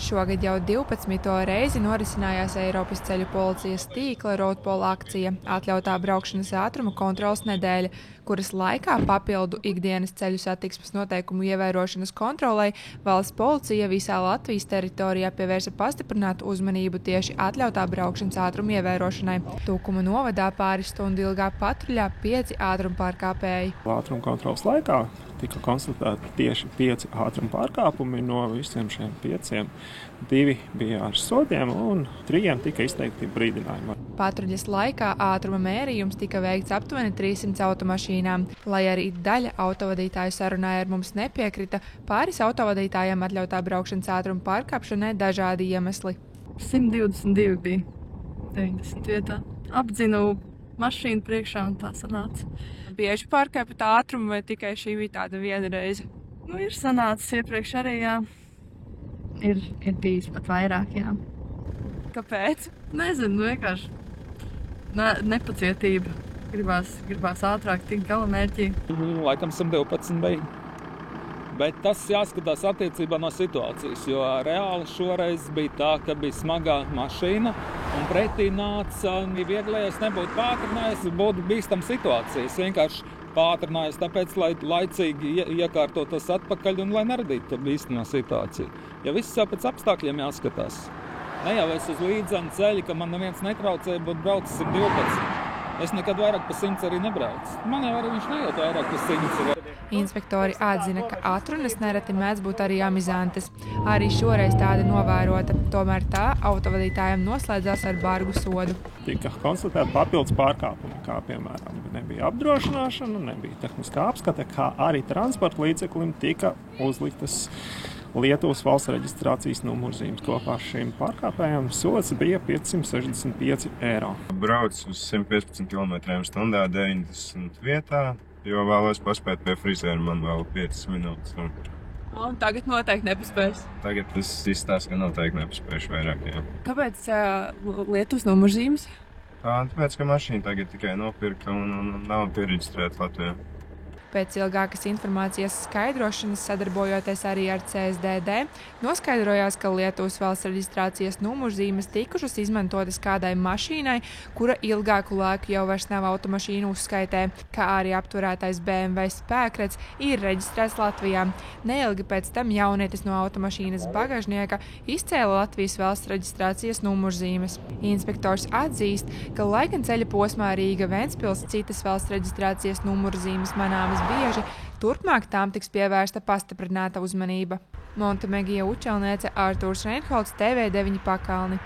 Šogad jau 12. reizi norisinājās Eiropas ceļu policijas tīkla Roadpola akcija – atļautā braukšanas ātruma kontroles nedēļa, kuras laikā papildu ikdienas ceļu satiksmes noteikumu ievērošanas kontrolei valsts policija visā Latvijas teritorijā pievērsa pastiprinātu uzmanību tieši atļautā braukšanas ātruma ievērošanai. Tukuma novadā pāris stundu ilgā patruļā 5 ātruma pārkāpēji. Ātruma kontroles laikā tika konstatēti tieši 5 ātruma pārkāpumi. No visiem šiem 5 2 bija ar sodiem un 3 tika izteikti brīdinājumi. Patruļas laikā ātruma mērījums tika veikts aptuveni 300 automašīnām. Lai arī daļa autovadītāju sarunāja ar mums nepiekrita, pāris autovadītājiem atļautā braukšanas ātruma pārkāpšanai dažādi iemesli. 122 bija 90 vietā. Apdzinu mašīnu priekšā un tā sanāca. Bieži pārkāpjat ātrumu vai tikai šī bija tāda viena reize? Ir sanācis iepriekš arī, jā. Ir bijis pat vairāk, jā. Kāpēc? Nezinu, vienkārši nepacietība. Gribās ātrāk tikt galamērķī. Laikam 112 bija. Bet tas jāskatās attiecībā no situācijas, jo reāli šoreiz bija tā, ka bija smagā mašīna un pretī nāca vieglais, nebūtu pātrinājis, būtu bīstama situācija. Es vienkārši pātrinājos tāpēc, lai laicīgi iekārtotos atpakaļ un lai neradītu to bīstamā situāciju. Ja viss jau pēc apstākļiem jāskatās. Ne jau es uz līdzenu ceļu, ka man neviens netraucēja, būtu braucis 112. Es nekad vairāk pa 100 arī nebraucu. Man jau arī viņš nejūt vairāk pa 100. Inspektori atzina, ka atrunas nereti mēdz būt arī amizantas. Arī šoreiz tāda novērota, tomēr tā autovadītājiem noslēdzās ar bargu sodu. Tika konstatēta papildus pārkāpumi, kā piemēram nebija apdrošināšana, nebija tehniskā apskate, kā arī transporta līdzeklim tika uzliktas Lietuvas valsts reģistrācijas numurzīmes. Kopā ar šīm pārkāpējām sods bija 565 eiro. Brauc uz 115 km/h 90 vietā, jo vēlos paspēt pie frizēra, man vēl 5 minūtes. Un tagad noteikti nepaspēs. Tagad tas izstāsta, ka noteikti nepaspēšu vairāk, jā. Kāpēc Lietuvas numurzīmes? Tāpēc, ka mašīna tagad tikai nopirkta un nav piereģistrēta Latvijā. Pēc ilgākas informācijas skaidrošanas, sadarbojoties arī ar CSDD, noskaidrojās, ka Lietuvas valsts reģistrācijas numurzīmes tikušas izmantotas kādai mašīnai, kura ilgāku laiku jau vairs nav automašīnu uzskaitē, kā arī apturētais BMW spēkrats ir reģistrēts Latvijā. Neilgi pēc tam jaunietis no automašīnas bagažnieka izcēla Latvijas valsts reģistrācijas numurzīmes. Inspektors atzīst, ka lai gan ceļa posmā Rīga-Ventspils citas valsts reģistrācijas numurzīmes manāmas bieži, turpmāk tām tiks pievērsta pastiprināta uzmanība. Montemegija Učelniece, Artūrs Reinholds, TV9 Pakalni.